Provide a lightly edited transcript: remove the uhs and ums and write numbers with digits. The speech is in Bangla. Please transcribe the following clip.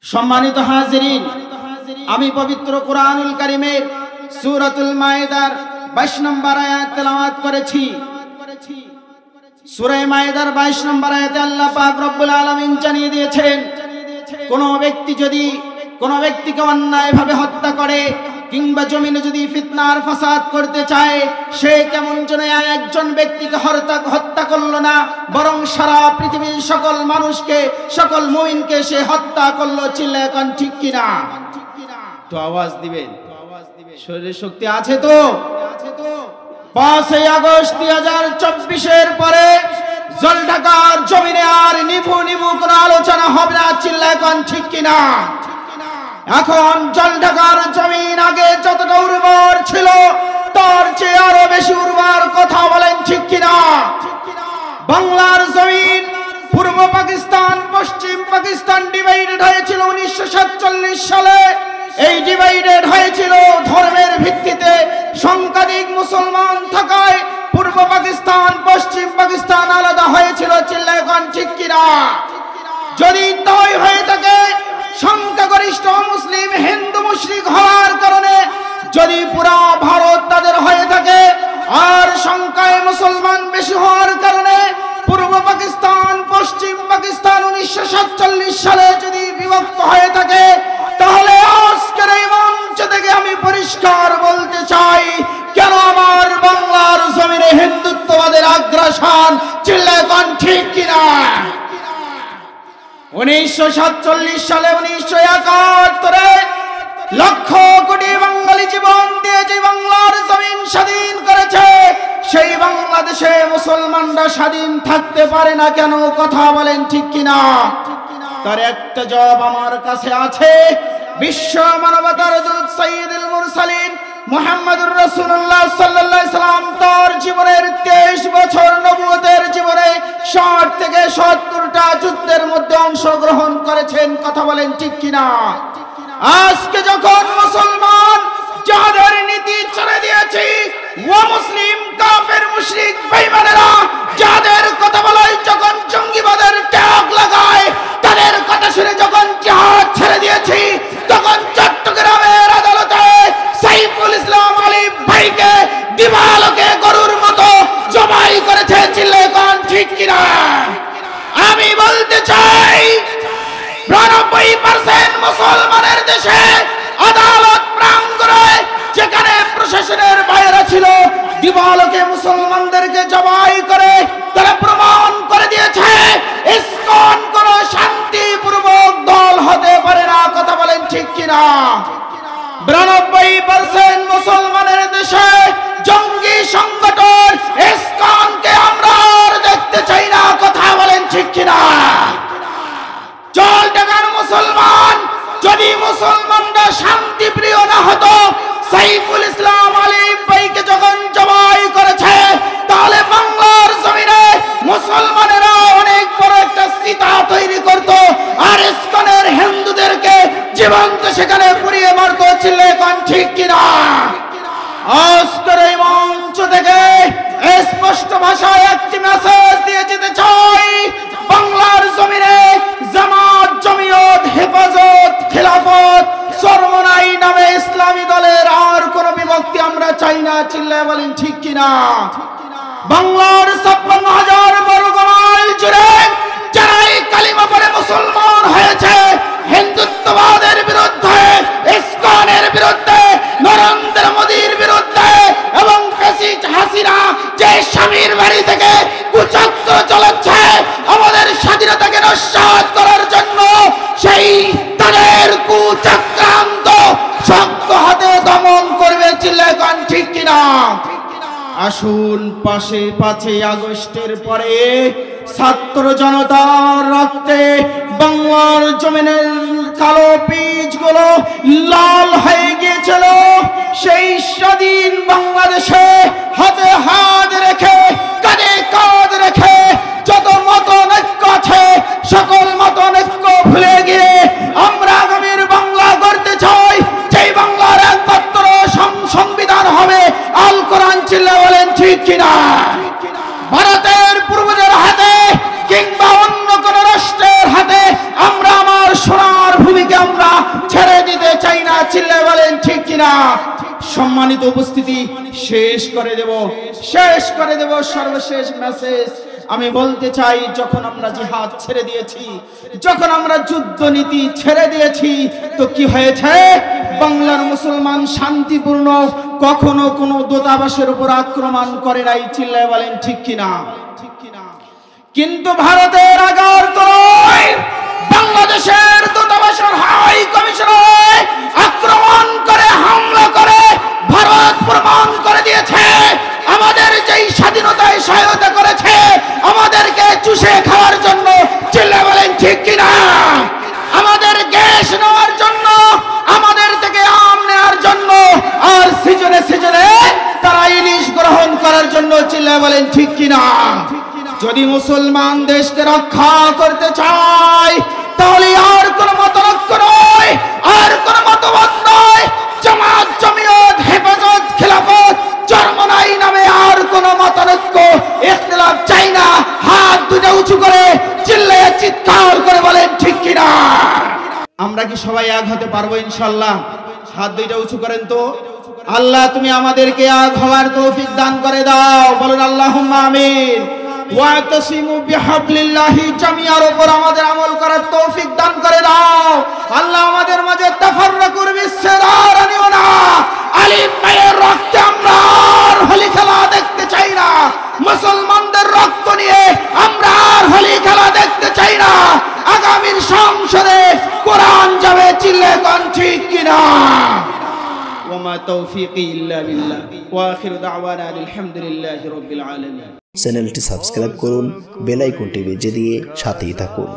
সম্মানিত হাজিরিন, আমি পবিত্র কুরআনুল কারীমের সূরাতুল মায়েদার 22 নম্বর আয়াত তেলাওয়াত করেছি। সূরা মায়েদার 22 নম্বর আয়াতে আল্লাহ পাক রব্বুল আলামিন জানিয়ে দিয়েছেন, কোন ব্যক্তি যদি কোন ব্যক্তিকে অন্যায়ভাবে হত্যা করে কিংবা জমিনে যদি ফিতনার ফাসাদ করতে চায়, সে কেমন যেন একজন ব্যক্তিকে হত্যা করলো না, বরং সারা পৃথিবীর সকল মানুষকে, সকল মুমিনকে সে হত্যা করলো। চিল্লায় কোন ঠিক কিনা? তো আওয়াজ দিবেন। শরীরে শক্তি আছে তো? 5 আগস্ট 2024 পরে জলঢাকার জমিনে আর নিভু নিভু কোনো আলোচনা হবে না। চিল্লায় কোন ঠিক কিনা? এখন জলঢাকার জমিন আগে যতটা উর্বর ছিল তার চেয়ে আরো বেশি উর্বর। কথা বলেন ঠিক কিনা? বাংলার জমিন পূর্ব পাকিস্তান পশ্চিম পাকিস্তান ডিভাইডেড হয়েছিল 1947 সালে। এই ডিভাইডেড হয়েছিল ধর্মের ভিত্তিতে। সংখ্যাধিক মুসলমান থাকায় পূর্ব পাকিস্তান পশ্চিম পাকিস্তান আলাদা হয়েছিল। চিল্লায় কোন ঠিক কিনা? যদি তাই হয়ে থাকে, সংখ্যাগরিষ্ঠ মুসলিম হিন্দু মুশরিক হওয়ার কারণে যদি পুরা ভারত তাদের হয়ে থাকে, আর সংখ্যায় মুসলমান বেশি হওয়ার কারণে পূর্ব পাকিস্তান পশ্চিম পাকিস্তান 1947 সালে যদি বিভক্ত হয়ে থাকে, তাহলে আজকের এই মঞ্চ থেকে আমি পরিষ্কার বলতে চাই, কেন আমার বাংলার জমিনে হিন্দুত্ববাদের আগ্রাসন? চিল্লায় কোন ঠিক কিনা? 1947 সালে 1971 লক্ষ কোটি বাঙালি জীবন দিয়ে যে বাংলার জমিন স্বাধীন করেছে, সেই বাংলাদেশে মুসলমানরা স্বাধীন থাকতে পারে না কেন? কথা বলেন ঠিক কিনা? তার একটা জবাব আমার কাছে আছে। বিশ্ব মানবতার দূত সাইয়্যিদুল মুরসালিন মুহাম্মদুর রাসূলুল্লাহ সাল্লাল্লাহু আলাইহি সাল্লাম তার জীবনের 23 বছর নবুয়তের জীবনে 60 থেকে 70টা যুদ্ধের মধ্যে অংশগ্রহণ করেছেন। কথা বলেন ঠিক কিনা? আজকে যখন মুসলমান যাদের নীতি ছেড়ে দিয়েছি, ও মুসলিম কাফের মুশরিক বেঈমানেরা যাদের কথা বলায় যখন জঙ্গিবাদের ট্যাগ লাগায়, তাদের কথা শুনে যখন জিহাদ ছেড়ে দিয়েছি, তখন চট্টগ্রামের আদালতে সাইফুল ইসলাম আলী ভাইকে দিবালোকে গরুর মতো জবাই করেছে। চিল্লায় কোন ঠিক কিনা? আমি বলতে চাই, 99% মুসলমানের দেশে আদালত প্রাঙ্গণে যেখানে প্রশাসনের বাইরে ছিল, দিবালোকে মুসলমানদেরকে জবাই করে তারা প্রমাণ করে দিয়েছে ইসকন কোন শান্তিপূর্বক দল হতে পারে না। কথা বলেন ঠিক কিনা? 92% মুসলমানের দেশে জঙ্গি সংগঠন ইসকনকে আমরা আর দেখতে চাই না। কথা বলেন ঠিক কিনা? জলঢাকার মুসলমান যদি মুসলমানরা শান্তি প্রিয় না হতো, সাইফুল ইসলাম আলী ভাইকে যখন জবাই করেছে, তাহলে বাংলার জমিনে মুসলমানেরা অনেক বড় একটা চিতা তৈরি করত, আর ইসকনের হিন্দুদেরকে জীবন্ত সেখানে পুড়িয়ে মারত। চিল্লায় কোন ঠিক কিনা? আজকের এই মঞ্চ থেকে স্পষ্ট ভাষায় একটি মেসেজ দিয়ে যেতে চাই, বাংলার জমিনে জামাত জমিয়ত হেফাজত খিলাফত চরমনাই নামে ইসলামী দলের আর কোন বিভক্তি আমরা চাই না। চিল্লায় বলেন ঠিক কিনা? বাংলার 56,000 বর্গ মাইল জুড়ে যারা এই কালিমা পড়ে মুসলমান হয়েছে, হিন্দুত্ববাদের বিরুদ্ধে, ইসকনের বিরুদ্ধে, নরেন্দ্র মোদীর বিরুদ্ধে এবং ফ্যাসিস্ট হাসিনা যে স্বামীর বাড়ি থেকে কুচক্র চালাচ্ছে আমাদের স্বাধীনতাকে নস্যাৎ করার জন্য, সেই তাদের কুচক্রান্ত শক্ত হাতে দমন করবে। চিল্লায় কোন ঠিক কিনা? আসুন 5 আগস্টের পরে ছাত্র জনতার রক্তে বাংলার জমিনের কালো বীজগুলো লাল হয়ে গিয়েছিল। সেই স্বাধীন বাংলাদেশে হাতে হাত রেখে কাঁধে কাঁধ রেখে যত মতনৈক্য আছে, সকল মতনৈক্য ভুলে গিয়ে আমরা আগামীর বাংলা গড়তে চাই, যেই বাংলার একমাত্র সংবিধান হবে আল কোরআন। চিল্লায় বলেন ঠিক কিনা? ভারতের পূর্বদের হাতে কিংবা অন্য কোন রাষ্ট্রের হাতে আমরা আমার সোনার ভূমিকা না? সম্মানিত উপস্থিতি, শেষ করে দেব সর্বশেষ মেসেজ আমি বলতে চাই, যখন আমরা জিহাদ ছেড়ে দিয়েছি, যখন আমরা যুদ্ধ নীতি ছেড়ে দিয়েছি, তো কি হয়েছে? বাংলার মুসলমান শান্তিপূর্ণ কখনো কোনো দূতাবাসের উপর আক্রমণ করে নাই। চিল্লায় বলেন ঠিক কিনা? কিন্তু ভারতের আগারতলায় বাংলাদেশের দূতাবাসের হাই কমিশনার আক্রমণ করে, হামলা করে ভারত প্রমাণ করে দিয়েছে আমাদের যেই স্বাধীনতায় সহায়তা করেছে আমাদেরকে চুষে খাওয়ার জন্য। চিল্লায় বলেন ঠিক কিনা? আমাদের গ্যাস নেওয়ার জন্য, আমাদের থেকে আম নেওয়ার জন্য, আর সিজনে সিজনে তারা ইলিশ গ্রহণ করার জন্য। চিল্লায় বলেন ঠিক কিনা? যদি মুসলমান দেশকে রক্ষা করতে চায় তাহলে আর কোন মতলক্ষ নয়, আর কোন মতবাদ নয়, জামাত, জমিয়ত, হেফাজত, খেলাফত, চরমনাই নামে আর কোন মতলক্ষ ইখতিলাফ চাই না। হাত দুটো উঁচু করে চিল্লায়ে চিৎকার করে বলেন ঠিক কিনা? আমরা কি সবাই এক হতে পারবো ইনশাআল্লাহ? হাত দুটো উঁচু করেন তো। আল্লাহ তুমি আমাদেরকে এক হওয়ার তৌফিক দান করে দাও। বলুন আল্লাহুম্মা আমিন। ওয়াতাসিমু বিহাবলিল্লাহি জামিয়ার উপর আমাদের আমল করার তৌফিক দান করে দাও। আল্লাহ আমাদের মাঝে তাফাররাকুর বিসসার আনিও না। আলিম ভাইয়ের রক্তে আমরা আর হোলি খেলা দেখতে চাই না। মুসলমানদের রক্ত নিয়ে আমরা আর হোলি খেলা দেখতে চাই না। আগামীর সংসদে কোরআন যাবে। চিল্লায়ে কোন ঠিক কিনা? ওয়া তৌফিকি ইল্লা বিল্লাহ ওয়া আখিরু দাওয়ানা আলহামদুলিল্লাহি রাব্বিল আলামিন। চ্যানেলটি সাবস্ক্রাইব করুন, বেল আইকনটি বেজে দিয়ে সাথেই থাকুন।